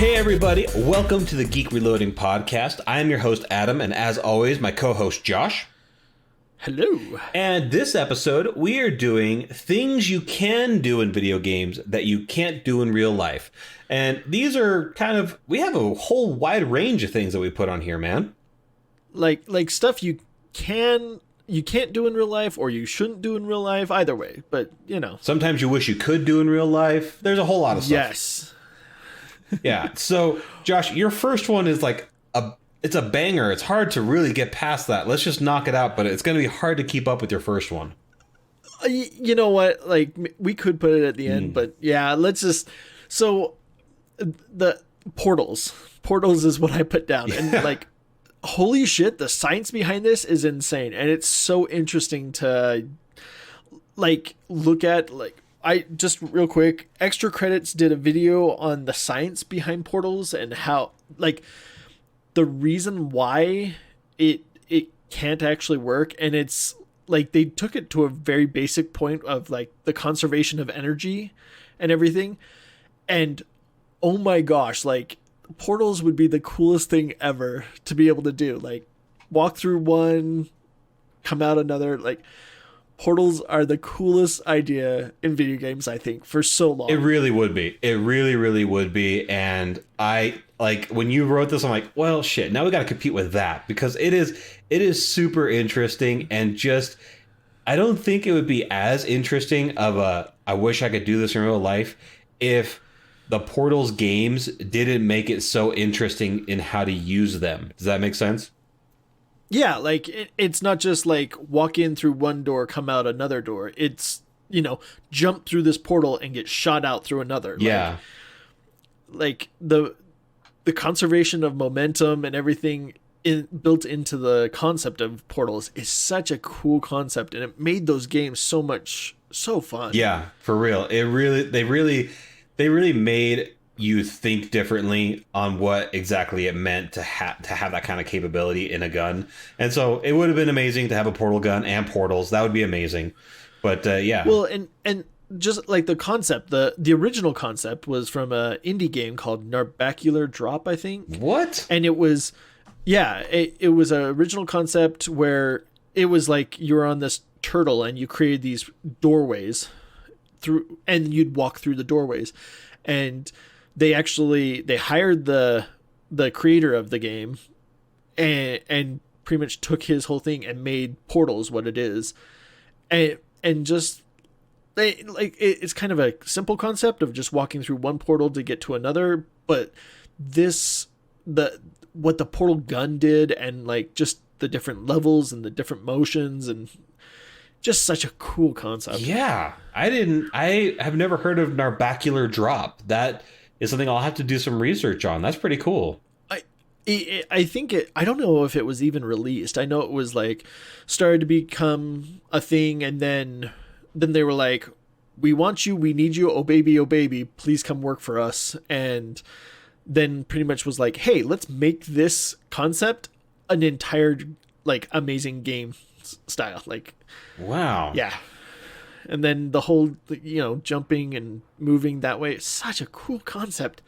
Hey everybody, welcome to the Geek Reloading podcast. I am your host Adam, and as always, my co-host Josh. Hello. And this episode, we are doing things you can do in video games that you can't do in real life. And these are we have a whole wide range of things that we put on here, man. Like stuff you can't do in real life, or you shouldn't do in real life, either way, but you know. Sometimes you wish you could do in real life. There's a whole lot of stuff. Yes. Yeah. So, Josh, your first one is it's a banger. It's hard to really get past that. Let's just knock it out, but it's going to be hard to keep up with your first one. You know what? Like, we could put it at the end, but yeah, let's just... So, the Portals. Portals is what I put down. Yeah. And, like, holy shit, the science behind this is insane. And it's so interesting to, like, look at, like... I just real quick, Extra Credits did a video on the science behind Portals and how, like, the reason why it can't actually work. And it's like they took it to a very basic point of like the conservation of energy and everything. And oh my gosh, like Portals would be the coolest thing ever to be able to do. Like walk through one, come out another, like. Portals are the coolest idea in video games, I think, for so long. It really would be. It really, really would be. And I like when you wrote this, I'm like, well, shit, now we got to compete with that because it is super interesting. And just, I don't think it would be as interesting of I wish I could do this in real life if the Portals games didn't make it so interesting in how to use them. Does that make sense? Yeah, like it's not just like walk in through one door, come out another door. It's, you know, jump through this portal and get shot out through another. Yeah. Like the conservation of momentum and everything built into the concept of Portals is such a cool concept, and it made those games so fun. Yeah, for real. They really made you think differently on what exactly it meant to have that kind of capability in a gun. And so it would have been amazing to have a portal gun and Portals. That would be amazing. But yeah. Well, and just like the concept, the original concept was from a indie game called Narbacular Drop, I think. What? And it was, yeah, it was an original concept where it was like you were on this turtle and you created these doorways through, and you'd walk through the doorways. And they hired the creator of the game and pretty much took his whole thing and made Portals what it is. And just it's kind of a simple concept of just walking through one portal to get to another, but what the portal gun did and like just the different levels and the different motions and just such a cool concept. Yeah. I have never heard of Narbacular Drop. That is something I'll have to do some research on. That's pretty cool. I think I don't know if it was even released. I know it was like started to become a thing, and then they were like, we want you, we need you, oh baby, please come work for us. And then pretty much was like, hey, let's make this concept an entire like amazing game style. Like, wow. Yeah. And then the whole, you know, jumping and moving that way, it's such a cool concept.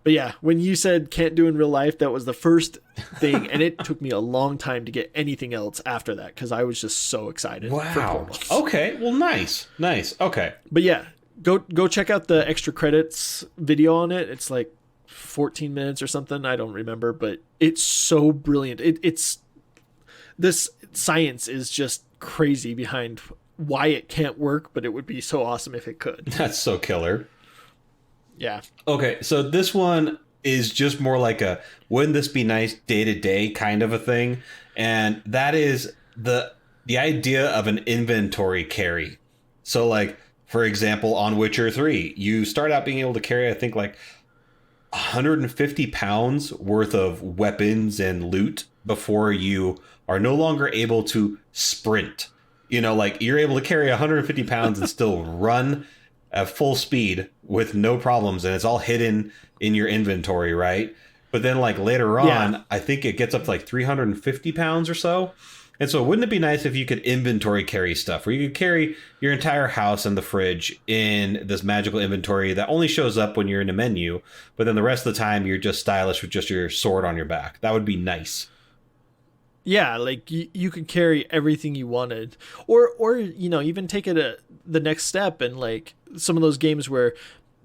But yeah, when you said can't do in real life, that was the first thing. And it took me a long time to get anything else after that because I was just so excited for Portals. Okay, well, nice. Okay. But yeah, go check out the Extra Credits video on it. It's like 14 minutes or something. I don't remember, but it's so brilliant. It's this science is just crazy behind why it can't work, but it would be so awesome if it could. That's so killer. Yeah. Okay, so this one is just more like a wouldn't this be nice day-to-day kind of a thing, and that is the idea of an inventory carry. So like, for example, on Witcher 3, you start out being able to carry, I think, like 150 pounds worth of weapons and loot before you are no longer able to sprint. You know, like you're able to carry 150 pounds and still run at full speed with no problems, and it's all hidden in your inventory, right? But then like later on, I think it gets up to like 350 pounds or so, And so wouldn't it be nice if you could inventory carry stuff, where you could carry your entire house and the fridge in this magical inventory that only shows up when you're in a menu, but then the rest of the time you're just stylish with just your sword on your back? That would be nice. Yeah, like you could carry everything you wanted, or even take it the next step, and like some of those games where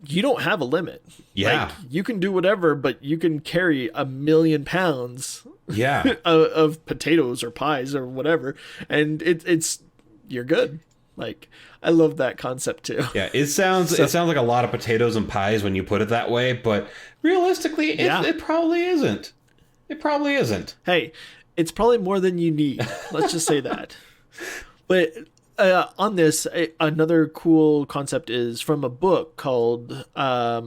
you don't have a limit. Yeah, like, you can do whatever, but you can carry 1,000,000 pounds. Yeah, of potatoes or pies or whatever, and it's you're good. Like, I love that concept too. Yeah, it sounds like a lot of potatoes and pies when you put it that way, but realistically, it probably isn't. It probably isn't. Hey, it's probably more than you need. Let's just say that. But on this, another cool concept is from a book called How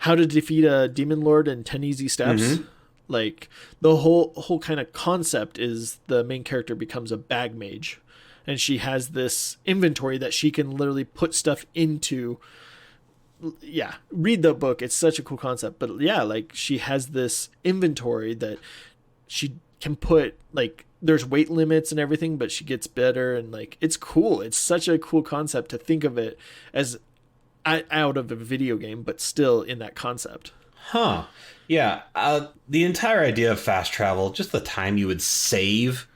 to Defeat a Demon Lord in 10 Easy Steps. Mm-hmm. Like, the whole kind of concept is the main character becomes a bag mage, and she has this inventory that she can literally put stuff into. Yeah, read the book. It's such a cool concept. But yeah, like, she has this inventory that she can put, like, there's weight limits and everything, but she gets better, and like, it's cool. It's such a cool concept to think of it as out of a video game, but still in that concept. Huh. Yeah. The entire idea of fast travel, just the time you would save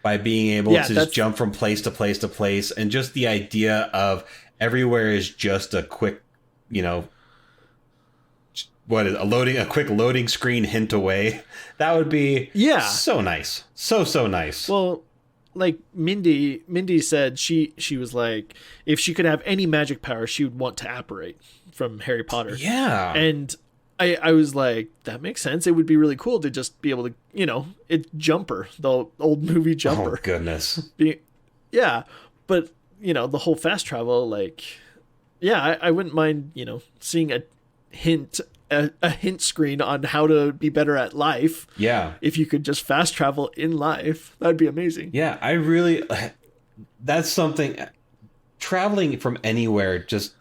by being able to just jump from place to place to place, and just the idea of everywhere is just a quick, a quick loading screen hint away. That would be so nice. So nice. Well, like Mindy said, she was like, if she could have any magic power, she would want to apparate from Harry Potter. Yeah. And I was like, that makes sense. It would be really cool to just be able to, it's Jumper, the old movie Jumper. Oh, goodness. Yeah. But, the whole fast travel, like, yeah, I wouldn't mind, seeing a hint screen on how to be better at life. Yeah. If you could just fast travel in life, that'd be amazing. Yeah, that's something, traveling from anywhere, just,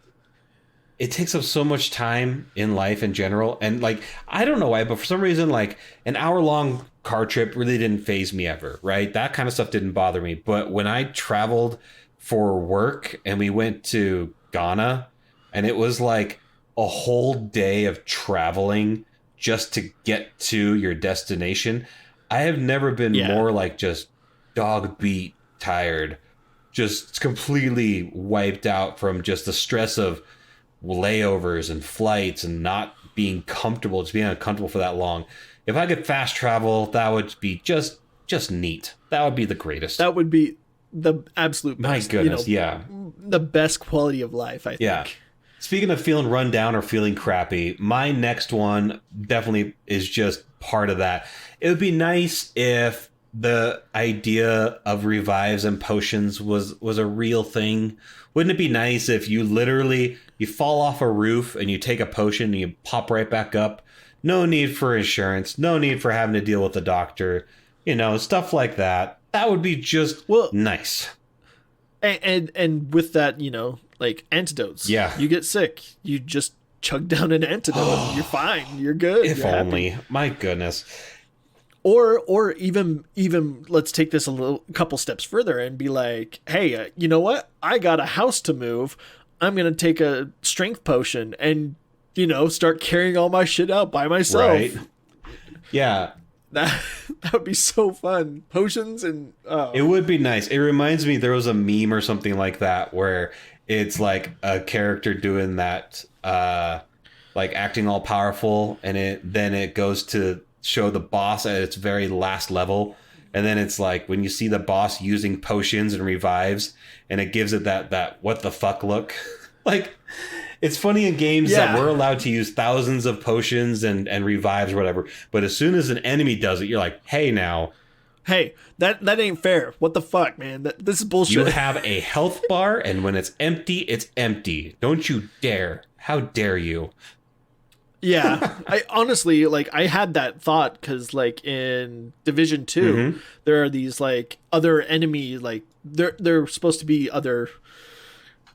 it takes up so much time in life in general. And like, I don't know why, but for some reason, like, an hour-long car trip really didn't faze me ever, right? That kind of stuff didn't bother me. But when I traveled for work and we went to Ghana, and it was like a whole day of traveling just to get to your destination, I have never been more like just dog beat tired, just completely wiped out from just the stress of layovers and flights and not being comfortable, just being uncomfortable for that long. If I could fast travel, that would be just neat. That would be the greatest. That would be the absolute best. My goodness, the best quality of life, I think. Yeah. Speaking of feeling run down or feeling crappy, my next one definitely is just part of that. It would be nice if the idea of revives and potions was a real thing. Wouldn't it be nice if you fall off a roof and you take a potion and you pop right back up? No need for insurance, no need for having to deal with the doctor, stuff like that. That would be just nice. And with that, like antidotes. Yeah. You get sick, you just chug down an antidote and you're fine. You're good. If only. My goodness. Or even let's take this a couple steps further and be like, hey, you know what? I got a house to move. I'm going to take a strength potion and, start carrying all my shit out by myself. Right. Yeah. That would be so fun. Potions and... It would be nice. It reminds me, there was a meme or something like that where it's like a character doing that, like acting all powerful, and then it goes to show the boss at its very last level, and then it's like when you see the boss using potions and revives, and it gives it that what the fuck look. Like, it's funny in games that we're allowed to use thousands of potions and revives or whatever, but as soon as an enemy does it, you're like, hey, that ain't fair. What the fuck, man? This is bullshit. You have a health bar, and when it's empty. Don't you dare. How dare you? Yeah, I honestly, like, I had that thought because, like, in Division 2, there are these, like, other enemy, like, they're supposed to be other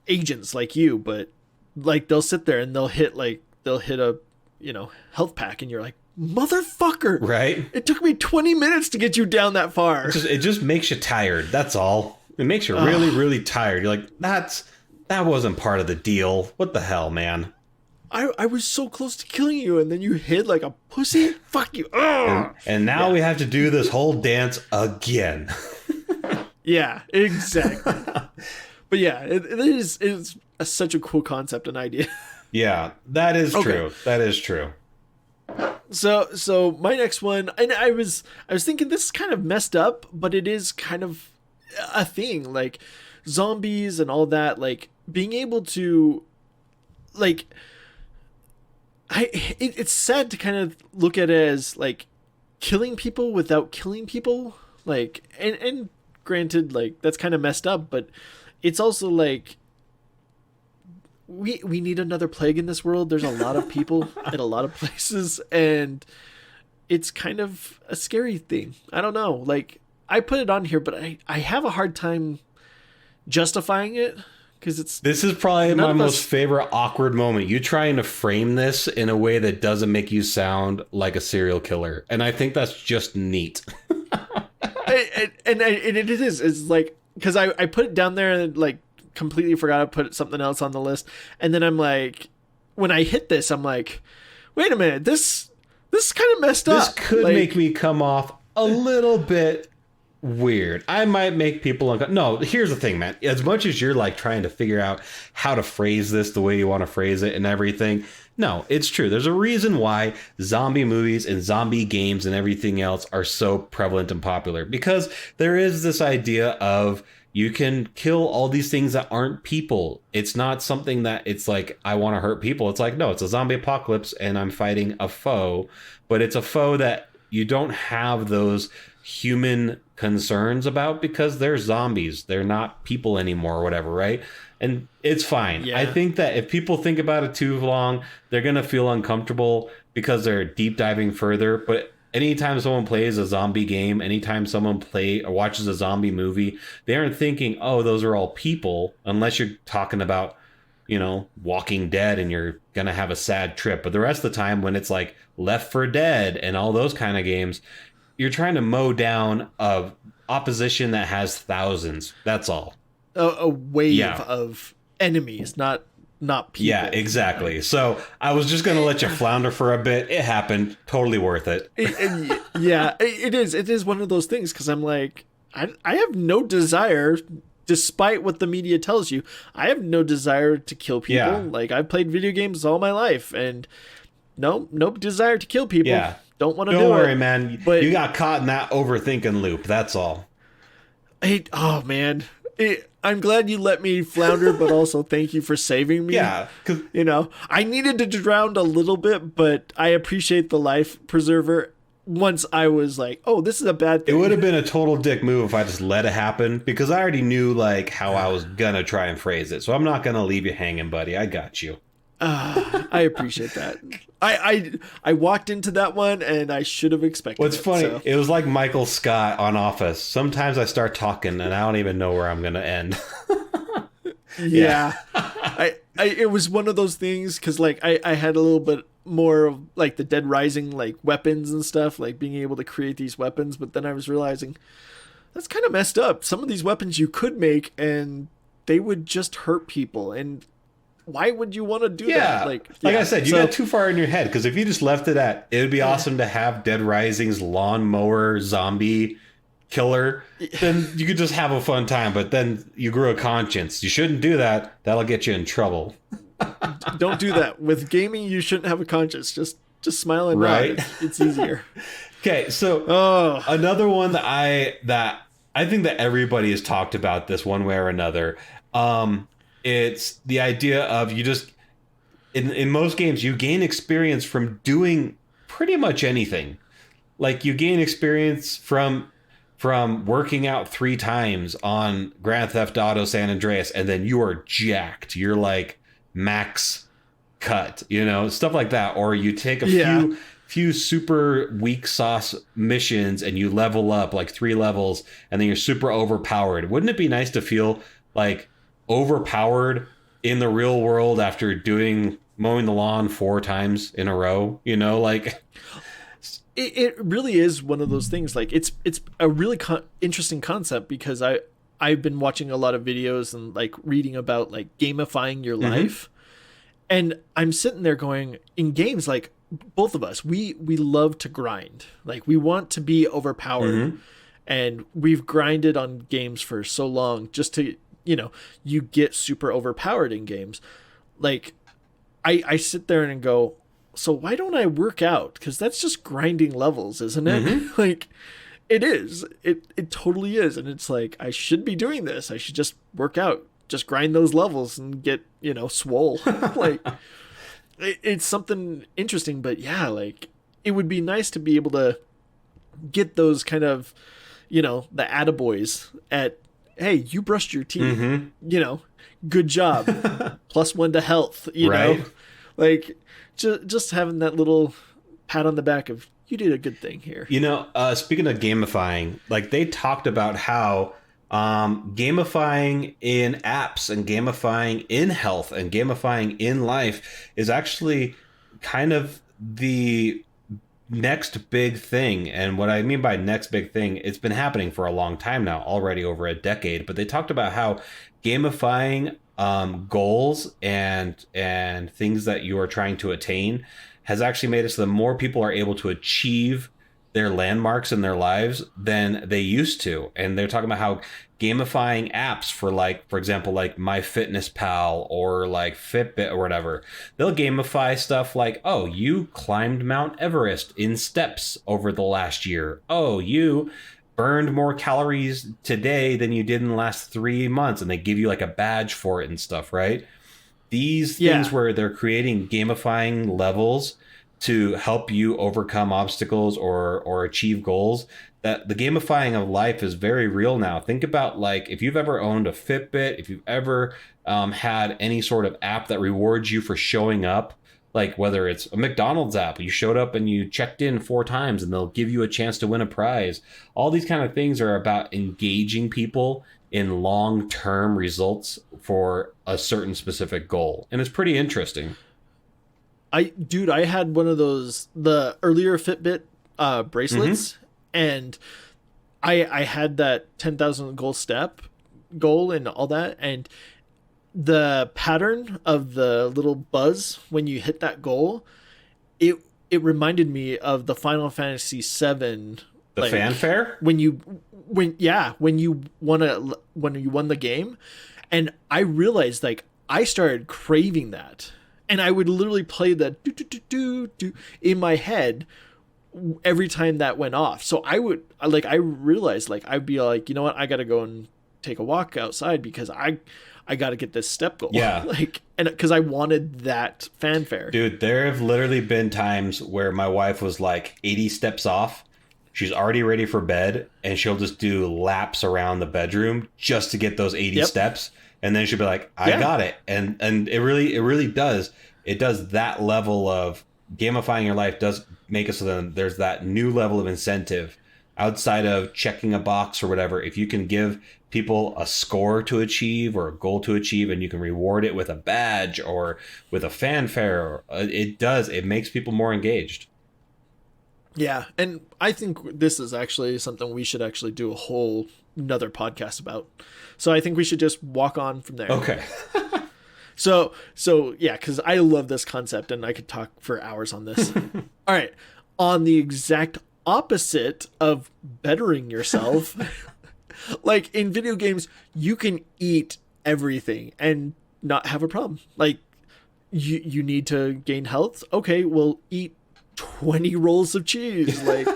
agents like you, but, like, they'll sit there and they'll hit a, health pack, and you're like, motherfucker. Right? It took me 20 minutes to get you down that far. It just makes you tired. That's all. It makes you really, really tired. You're like, that wasn't part of the deal. What the hell, man? I was so close to killing you, and then you hid like a pussy? Fuck you. And now we have to do this whole dance again. Yeah, exactly. But yeah, it's such a cool concept and idea. Yeah, that is true. That is true. So my next one, and I was thinking this is kind of messed up, but it is kind of a thing, like zombies and all that, like being able to, like, it's sad to kind of look at it as like killing people without killing people, like, and granted, like, that's kind of messed up, but it's also like we need another plague in this world. There's a lot of people in a lot of places, and it's kind of a scary thing. I don't know. Like, I put it on here, but I have a hard time justifying it because this is probably my most favorite awkward moment. You trying to frame this in a way that doesn't make you sound like a serial killer, and I think that's just neat. and it is. It's like, because I put it down there and like completely forgot to put something else on the list, and then I'm like, when I hit this, I'm like, wait a minute, this is kind of messed up. This could make me come off a little bit weird. I might make people uncomfortable. No, here's the thing, man. As much as you're like trying to figure out how to phrase this the way you want to phrase it and everything, no, it's true. There's a reason why zombie movies and zombie games and everything else are so prevalent and popular, because there is this idea of you can kill all these things that aren't people. It's not something that it's like, I want to hurt people. It's like, no, it's a zombie apocalypse and I'm fighting a foe, but it's a foe that you don't have those human concerns about because they're zombies. They're not people anymore or whatever, right? And it's fine. Yeah. I think that if people think about it too long, they're going to feel uncomfortable because they're deep diving further. But anytime someone plays a zombie game, anytime someone watches a zombie movie, they aren't thinking, oh, those are all people, unless you're talking about, Walking Dead and you're going to have a sad trip. But the rest of the time, when it's like Left 4 Dead and all those kind of games, you're trying to mow down a opposition that has thousands. That's all. A wave of enemies, not people. Yeah, exactly. So I was just going to let you flounder for a bit. It happened. Totally worth it. Yeah, it is. It is one of those things because I'm like, I have no desire, despite what the media tells you, I have no desire to kill people. Yeah. Like, I've played video games all my life and no desire to kill people. Yeah. Don't want to do it. Don't worry, man. But you got caught in that overthinking loop. That's all. Oh, man. I'm glad you let me flounder, but also thank you for saving me. Yeah. I needed to drown a little bit, but I appreciate the life preserver. Once I was like, oh, this is a bad thing. It would have been a total dick move if I just let it happen, because I already knew like how I was going to try and phrase it. So I'm not going to leave you hanging, buddy. I got you. I appreciate that. I walked into that one and I should have expected What's funny, it was like Michael Scott on Office. Sometimes I start talking and I don't even know where I'm going to end. Yeah. It was one of those things because like I had a little bit more of like the Dead Rising like weapons and stuff, like being able to create these weapons, but then I was realizing that's kind of messed up. Some of these weapons you could make and they would just hurt people, and why would you want to do that? Like I said, you got too far in your head, because if you just left it at, it would be awesome to have Dead Rising's lawnmower zombie killer, then you could just have a fun time, but then you grew a conscience. You shouldn't do that. That'll get you in trouble. Don't do that. With gaming, you shouldn't have a conscience. Just smile and nod. It's easier. Okay, so another one that I think that everybody has talked about this one way or another. It's the idea of you just in most games you gain experience from doing pretty much anything. Like you gain experience from working out 3 times on Grand Theft Auto San Andreas, and then you are jacked. You're like max cut, stuff like that. Or you take a few super weak sauce missions and you level up like 3 levels, and then you're super overpowered. Wouldn't it be nice to feel like overpowered in the real world after mowing the lawn 4 times in a row? it really is one of those things. Like it's a really interesting concept, because I've been watching a lot of videos and like reading about like gamifying your life, and I'm sitting there going, in games, like both of us, we love to grind. Like we want to be overpowered, and we've grinded on games for so long just to, you get super overpowered in games. Like I sit there and go, so why don't I work out? Because that's just grinding levels, isn't it? Like, it is. It totally is. And it's like, I should be doing this. I should just work out, just grind those levels and get, swole. Like, it's something interesting. But yeah, like, it would be nice to be able to get those kind of, the attaboys at, hey, you brushed your teeth, good job. +1 to health, know? Like, just having that little pat on the back of, you did a good thing here. Speaking of gamifying, like they talked about how gamifying in apps and gamifying in health and gamifying in life is actually kind of the next big thing. And what I mean by next big thing, it's been happening for a long time now, already over a decade. But they talked about how gamifying goals and things that you are trying to attain has actually made it so that more people are able to achieve their landmarks in their lives than they used to. And they're talking about how gamifying apps for example, like MyFitnessPal or like Fitbit or whatever, they'll gamify stuff like, oh, you climbed Mount Everest in steps over the last year. Oh, you burned more calories today than you did in the last 3 months, and they give you like a badge for it and stuff, right? These things where they're creating gamifying levels to help you overcome obstacles or achieve goals, that the gamifying of life is very real now. Think about, like, if you've ever owned a Fitbit, if you've ever had any sort of app that rewards you for showing up, like whether it's a McDonald's app, you showed up and you checked in 4 times and they'll give you a chance to win a prize. All these kind of things are about engaging people in long-term results for a certain specific goal. And it's pretty interesting. I had one of those, the earlier Fitbit bracelets, and I had that 10,000 goal and all that, and the pattern of the little buzz when you hit that goal, it reminded me of the Final Fantasy VII. The fanfare? When you won the game, and I realized, like, I started craving that, and I would literally play the do do do do do in my head every time that went off. So I realized, like, I'd be like, you know what, I got to go and take a walk outside because I got to get this step goal. Yeah. Like, and because I wanted that fanfare. Dude, there have literally been times where my wife was like 80 steps off. She's already ready for bed, and she'll just do laps around the bedroom just to get those 80 steps. And then she'll be like, I got it. And it really does. It does that level of gamifying your life, does make it so that there's that new level of incentive outside of checking a box or whatever. If you can give people a score to achieve or a goal to achieve, and you can reward it with a badge or with a fanfare, it makes people more engaged. Yeah, and I think this is actually something we should actually do a whole another podcast about. So I think we should just walk on from there. Okay. So yeah, because I love this concept and I could talk for hours on this. All right. On the exact opposite of bettering yourself, like in video games, you can eat everything and not have a problem. Like you need to gain health. Okay, well, eat 20 rolls of cheese. Like,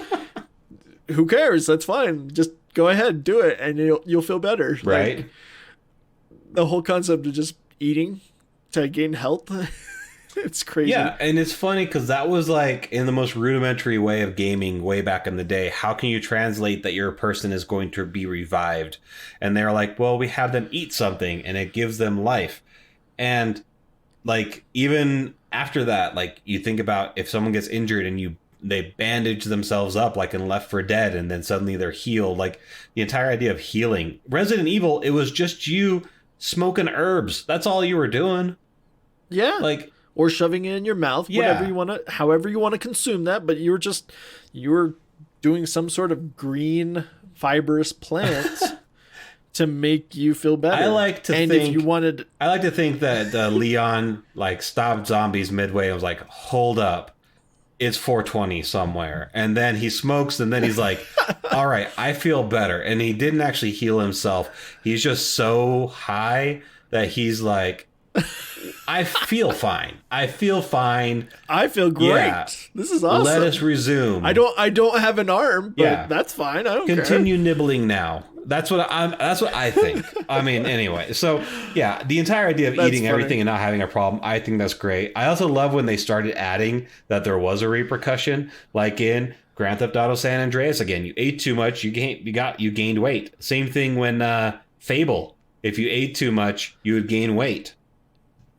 who cares? That's fine. Just go ahead, do it, and you'll feel better. Right. Like, the whole concept of just eating to gain health. It's crazy. Yeah, and it's funny because that was like in the most rudimentary way of gaming way back in the day. How can you translate that your person is going to be revived? And they're like, well, we have them eat something and it gives them life. And like, even after that, like, you think about if someone gets injured and they bandage themselves up like in Left 4 Dead, and then suddenly they're healed. Like, the entire idea of healing. Resident Evil, it was just you smoking herbs. That's all you were doing. Yeah. Like, or shoving it in your mouth, whatever you want to, however you want to consume that. But you're doing some sort of green fibrous plant to make you feel better. I like to think that Leon like stopped zombies midway and was like, hold up. It's 420 somewhere. And then he smokes and then he's like, all right, I feel better. And he didn't actually heal himself. He's just so high that he's like, I feel fine. I feel fine. I feel great. Yeah. This is awesome. Let us resume. I don't have an arm, but that's fine. I don't Continue nibbling now. That's what I think. I mean, anyway. So, yeah, the entire idea of eating everything and not having a problem, I think that's great. I also love when they started adding that there was a repercussion, like in Grand Theft Auto San Andreas. Again, you ate too much, you gained weight. Same thing when Fable. If you ate too much, you would gain weight.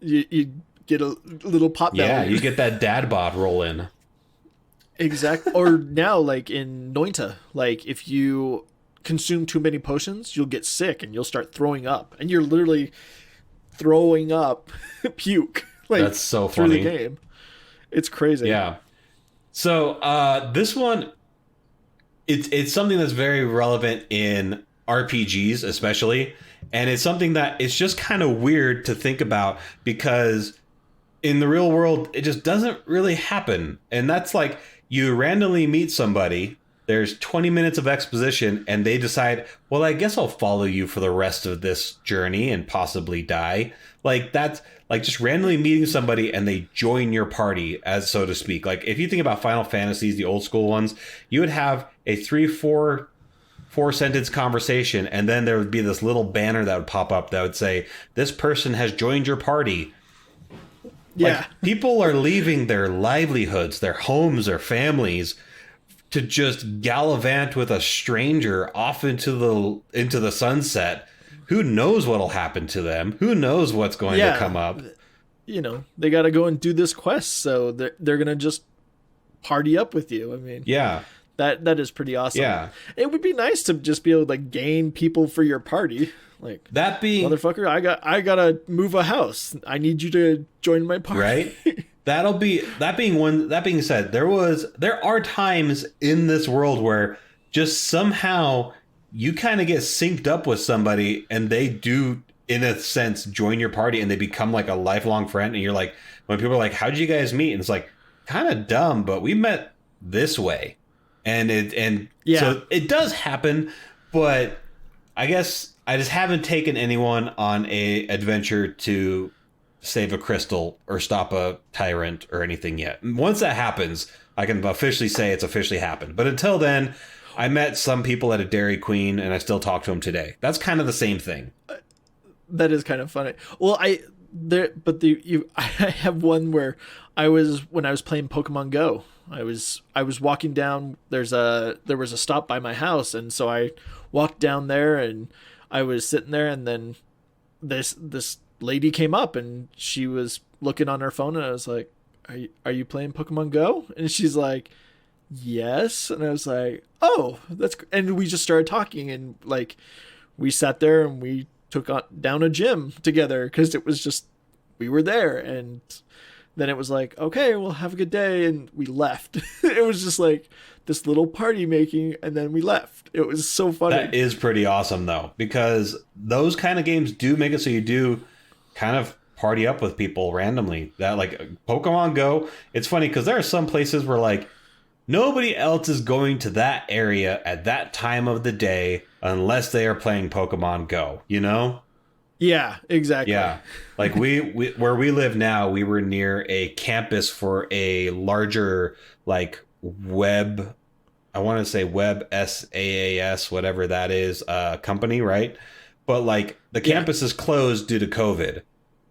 You get a little pop belly. Yeah, you get that dad bod roll in. Exactly. Or now, like in Noita, like if you consume too many potions, you'll get sick and you'll start throwing up, and you're literally throwing up puke. Like, that's so funny. Through the game, it's crazy. Yeah. So this one, it's something that's very relevant in RPGs, especially, and it's something that it's just kind of weird to think about because in the real world it just doesn't really happen, and that's like you randomly meet somebody. There's 20 minutes of exposition and they decide, well, I guess I'll follow you for the rest of this journey and possibly die. Like that's like just randomly meeting somebody and they join your party, as so to speak. Like if you think about Final Fantasies, the old school ones, you would have a 3-4 sentence conversation and then there would be this little banner that would pop up that would say, this person has joined your party. Yeah. Like, people are leaving their livelihoods, their homes, their families to just gallivant with a stranger off into the sunset. Who knows what'll happen to them? Who knows what's going to come up? You know, they got to go and do this quest, so they're gonna just party up with you. I mean, yeah, that is pretty awesome. Yeah, it would be nice to just be able to like gain people for your party. Like that being, motherfucker, I gotta move a house. I need you to join my party. Right. That being said, there are times in this world where just somehow you kind of get synced up with somebody and they do, in a sense, join your party and they become like a lifelong friend. And you're like, when people are like, how'd you guys meet? And it's like, kind of dumb, but we met this way. So it does happen, but I guess I just haven't taken anyone on a adventure to save a crystal or stop a tyrant or anything yet. Once that happens, I can officially say it's officially happened. But until then, I met some people at a Dairy Queen and I still talk to them today. That's kind of the same thing. That is kind of funny. Well, I have one where when I was playing Pokemon Go, I was walking down, there was a stop by my house, and so I walked down there and I was sitting there, and then this lady came up and she was looking on her phone and I was like, are you playing Pokemon Go? And she's like, yes. And I was like, oh, and we just started talking and like we sat there and we took down a gym together because it was just, we were there. And then it was like, okay, well, have a good day. And we left. It was just like this little party making, and then we left. It was so funny. That is pretty awesome though, because those kind of games do make it so you do kind of party up with people randomly. That like Pokemon Go, it's funny because there are some places where like nobody else is going to that area at that time of the day unless they are playing Pokemon Go, you know? Yeah, exactly. Yeah. Like we where we live now, we were near a campus for a larger like web, I want to say web SaaS, whatever that is, company, right? But like the campus is closed due to COVID.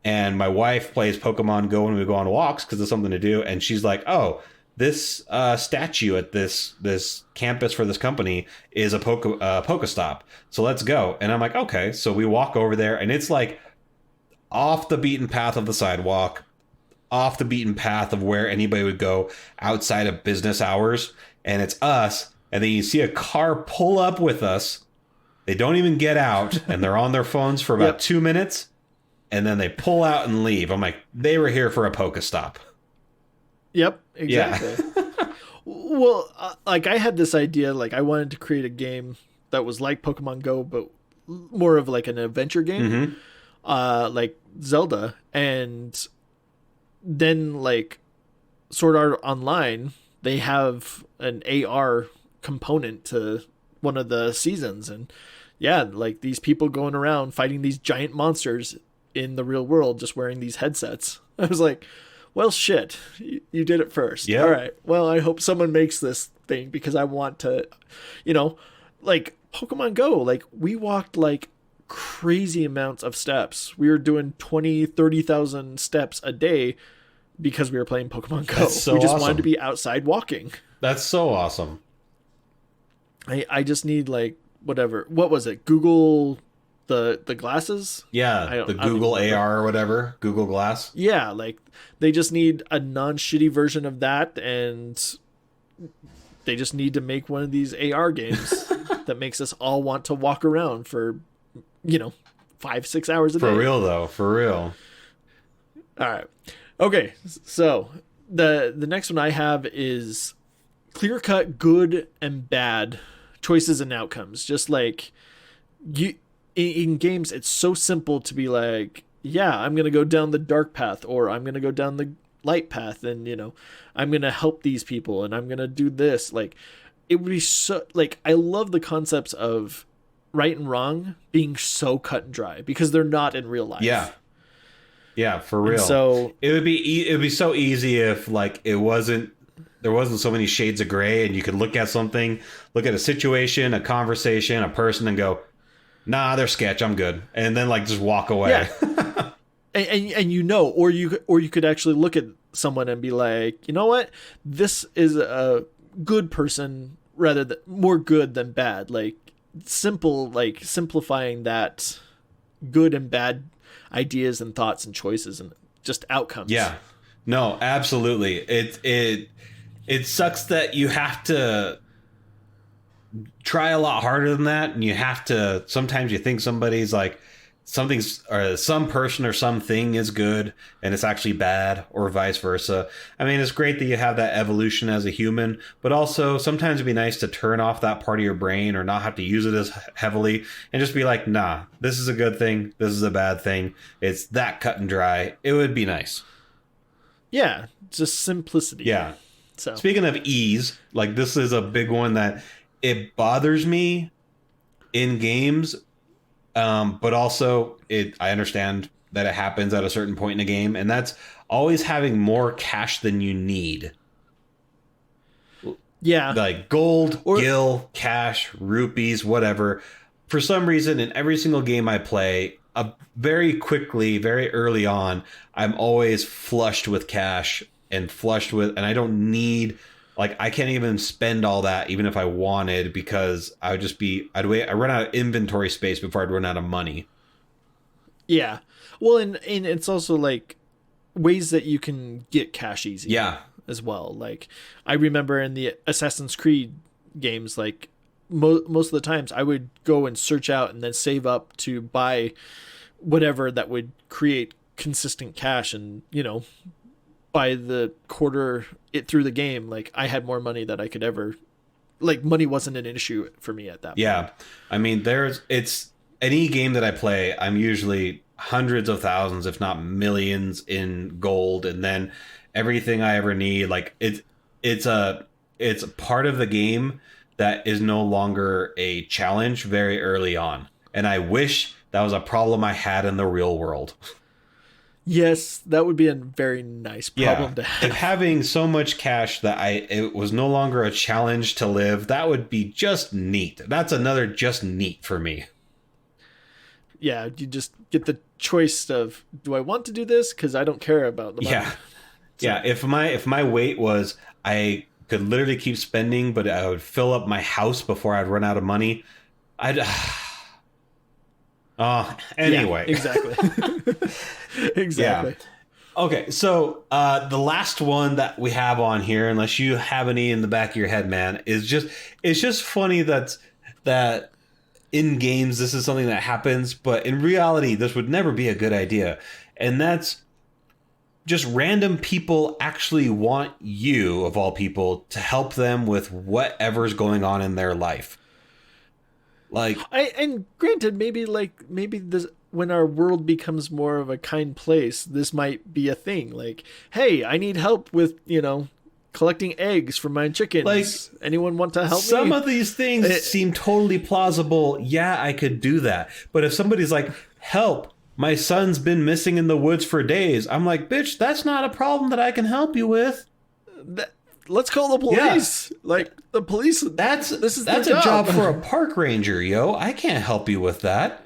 And my wife plays Pokemon Go when we go on walks because it's something to do. And she's like, oh, this statue at this campus for this company is a Pokestop. So let's go. And I'm like, okay. So we walk over there and it's like off the beaten path of the sidewalk, off the beaten path of where anybody would go outside of business hours. And it's us. And then you see a car pull up with us. They don't even get out and they're on their phones for about 2 minutes. and then they pull out and leave. I'm like, they were here for a Pokestop. Yep, exactly. Yeah. Well, like I had this idea, like I wanted to create a game that was like Pokemon Go, but more of like an adventure game, like Zelda. And then like Sword Art Online, they have an AR component to one of the seasons. And yeah, like these people going around fighting these giant monsters in the real world, just wearing these headsets. I was like, well, shit, you did it first. Yeah. All right. Well, I hope someone makes this thing because I want to, like Pokemon Go, like we walked like crazy amounts of steps. We were doing 20, 30,000 steps a day because we were playing Pokemon Go. That's so we just awesome. wanted to be outside walking. That's so awesome. I just need like, whatever. What was it? Google the glasses? Yeah, the Google AR or whatever, Google Glass. Yeah, like they just need a non-shitty version of that, and they just need to make one of these AR games that makes us all want to walk around for, 5-6 hours a day. For real though, for real. All right. Okay, so the next one I have is clear-cut good and bad choices and outcomes. Just like you in games, it's so simple to be like, yeah, I'm gonna go down the dark path, or I'm gonna go down the light path, and I'm gonna help these people, and I'm gonna do this. Like, it would be so like, I love the concepts of right and wrong being so cut and dry because they're not in real life. Yeah, for real. And so it would be so easy if like there wasn't so many shades of gray, and you could look at something, look at a situation, a conversation, a person, and go, nah, they're sketch, I'm good, and then like just walk away. Yeah. and or you could actually look at someone and be like, you know what, this is a good person, rather than more good than bad. Like simplifying that good and bad ideas and thoughts and choices and just outcomes. Yeah, no, absolutely. It sucks that you have to try a lot harder than that, and you have to, sometimes you think somebody's like something's, or some person or something is good and it's actually bad, or vice versa. I mean, it's great that you have that evolution as a human, but also sometimes it'd be nice to turn off that part of your brain or not have to use it as heavily and just be like, nah, this is a good thing, this is a bad thing. It's that cut and dry. It would be nice. Yeah, just simplicity. Yeah. So speaking of ease, like this is a big one that it bothers me in games, but also I understand that it happens at a certain point in a game, and that's always having more cash than you need. Yeah. Like gold, gil, cash, rupees, whatever. For some reason, in every single game I play, very quickly, very early on, I'm always flushed with cash and and I don't need, like, I can't even spend all that even if I wanted, because I run out of inventory space before I'd run out of money. Yeah. Well, and it's also like ways that you can get cash easy. Yeah. As well. Like I remember in the Assassin's Creed games, like most of the times I would go and search out and then save up to buy whatever that would create consistent cash, and by the quarter through the game, like I had more money than I could ever, like money wasn't an issue for me at that point. Yeah. I mean, it's any game that I play, I'm usually hundreds of thousands, if not millions in gold. And then everything I ever need, like it's a part of the game that is no longer a challenge very early on. And I wish that was a problem I had in the real world. Yes, that would be a very nice problem to have. If having so much cash that it was no longer a challenge to live, that would be just neat. That's another just neat for me. Yeah, you just get the choice of, do I want to do this? Because I don't care about the money. Yeah. So. Yeah, if my weight was, I could literally keep spending, but I would fill up my house before I'd run out of money, anyway. Yeah, exactly. Exactly. Yeah. Okay, so the last one that we have on here, unless you have any in the back of your head, man, it's just funny that in games this is something that happens, but in reality this would never be a good idea. And that's just random people actually want you, of all people, to help them with whatever's going on in their life. Like, and granted, maybe this, when our world becomes more of a kind place, this might be a thing. Like, hey, I need help with, collecting eggs for my chickens. Like, anyone want to help me? Some of these things seem totally plausible. Yeah, I could do that. But if somebody's like, help, my son's been missing in the woods for days, I'm like, bitch, that's not a problem that I can help you with. Let's call the police. Yeah. Like, the police. That's a job for a park ranger, yo. I can't help you with that.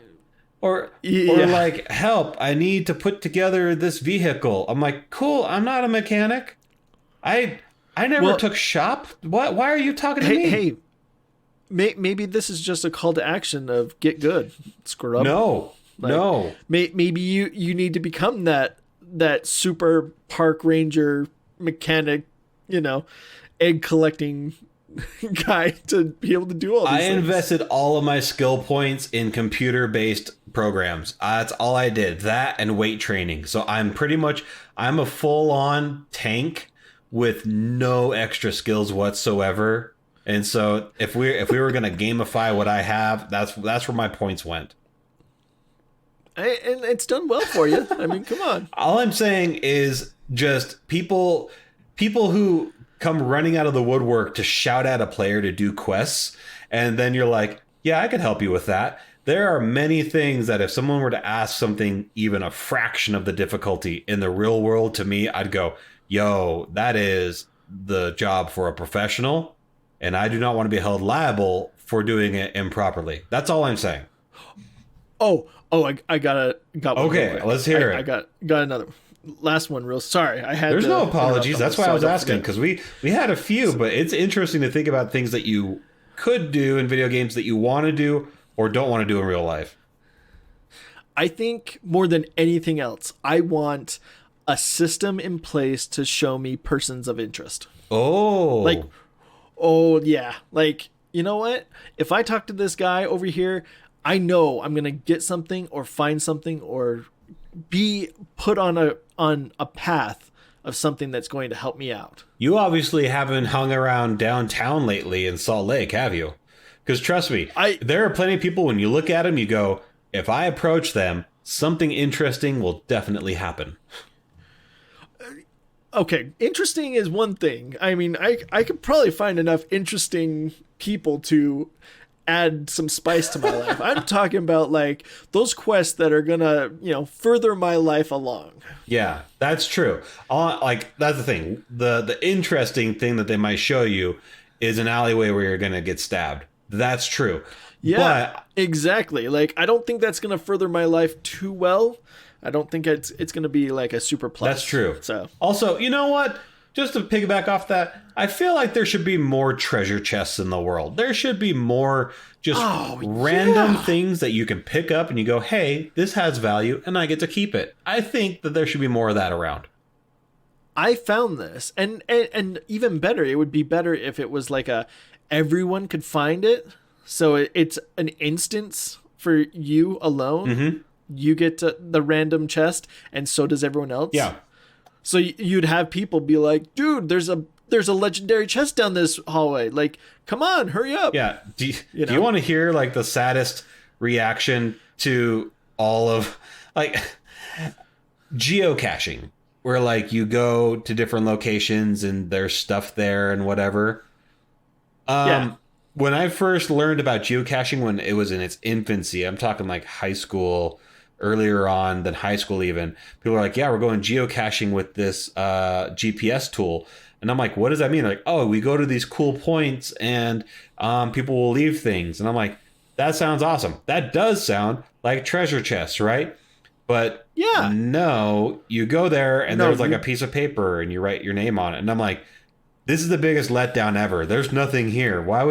Or like, help, I need to put together this vehicle. I'm like, cool, I'm not a mechanic. I never took shop. Why are you talking to me? Hey, maybe this is just a call to action of get good, scrub. No. Maybe you need to become that super park ranger mechanic, egg collecting guy to be able to do all these things. I invested all of my skill points in computer-based programs. That's all I did. That and weight training. So I'm a full-on tank with no extra skills whatsoever. And so if we were going to gamify what I have, that's where my points went. And it's done well for you. I mean, come on. All I'm saying is just people who come running out of the woodwork to shout at a player to do quests, and then you're like, yeah, I can help you with that. There are many things that if someone were to ask something even a fraction of the difficulty in the real world to me, I'd go, yo, that is the job for a professional, and I do not want to be held liable for doing it improperly. That's all I'm saying. I got one. Okay, let's hear it. I got another one. Last one, real sorry. There's no apologies. That's why I was asking, because we had a few, but it's interesting to think about things that you could do in video games that you want to do or don't want to do in real life. I think more than anything else, I want a system in place to show me persons of interest. Oh, yeah. Like, you know what? If I talk to this guy over here, I know I'm gonna get something or find something or be put on a path of something that's going to help me out. You obviously haven't hung around downtown lately in Salt Lake, have you? Because trust me, there are plenty of people, when you look at them, you go, if I approach them, something interesting will definitely happen. Okay, interesting is one thing. I mean, I could probably find enough interesting people to add some spice to my life. I'm talking about like those quests that are gonna, further my life along. Yeah, that's true. Like, that's the thing. The interesting thing that they might show you is an alleyway where you're gonna get stabbed. That's true. Yeah, but exactly. Like, I don't think that's gonna further my life too well. I don't think it's gonna be like a super plus. That's true. So also, you know what? Just to piggyback off that, I feel like there should be more treasure chests in the world. There should be more just random things that you can pick up and you go, hey, this has value and I get to keep it. I think that there should be more of that around. I found this, and even better, it would be better if it was like everyone could find it. So it's an instance for you alone. Mm-hmm. You get the random chest, and so does everyone else. Yeah. So you'd have people be like, dude, there's a legendary chest down this hallway. Like, come on, hurry up. Yeah. Do you want to hear like the saddest reaction to all of like geocaching, where like you go to different locations and there's stuff there and whatever? When I first learned about geocaching, when it was in its infancy, I'm talking like high school, earlier on than high school even, people are like, yeah, we're going geocaching with this GPS tool. And I'm like, what does that mean? They're like, oh, we go to these cool points and people will leave things. And I'm like, that sounds awesome. That does sound like treasure chests, right? But yeah, no, you go there and there's like a piece of paper and you write your name on it. And I'm like, this is the biggest letdown ever. There's nothing here. Why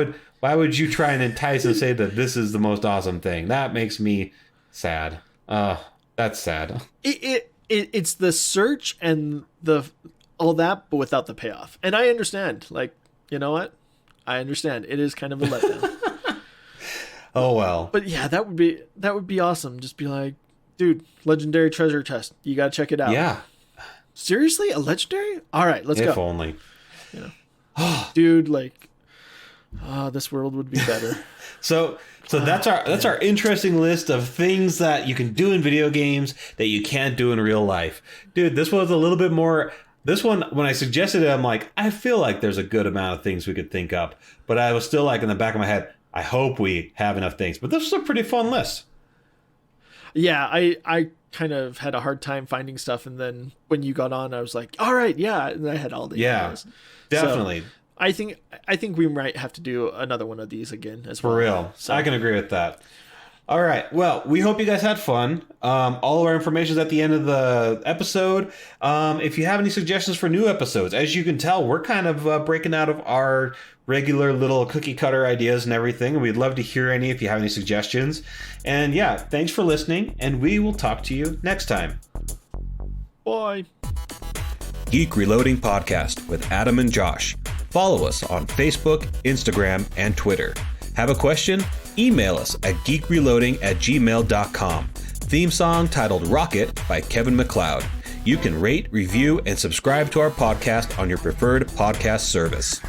would you try and entice and say that this is the most awesome thing? That makes me sad. That's sad. It's the search and all that, but without the payoff. And I understand. Like, you know what? I understand. It is kind of a letdown. Oh well. But yeah, that would be awesome. Just be like, dude, legendary treasure chest. You gotta check it out. Yeah. Seriously, a legendary? All right, let's go. If only. You know, dude, like, this world would be better. So that's our interesting list of things that you can do in video games that you can't do in real life. Dude, this was a little bit more. This one, when I suggested it, I'm like, I feel like there's a good amount of things we could think up, but I was still like in the back of my head, I hope we have enough things. But this was a pretty fun list. Yeah, I kind of had a hard time finding stuff, and then when you got on, I was like, all right, yeah, and I had all the emails. Definitely. So I think we might have to do another one of these again as well. For real. So. I can agree with that. All right. Well, we hope you guys had fun. All of our information is at the end of the episode. If you have any suggestions for new episodes, as you can tell, we're kind of breaking out of our regular little cookie cutter ideas and everything. We'd love to hear any if you have any suggestions. And yeah, thanks for listening, and we will talk to you next time. Bye. Geek Reloading Podcast with Adam and Josh. Follow us on Facebook, Instagram, and Twitter. Have a question? Email us at geekreloading@gmail.com. Theme song titled Rocket by Kevin MacLeod. You can rate, review, and subscribe to our podcast on your preferred podcast service.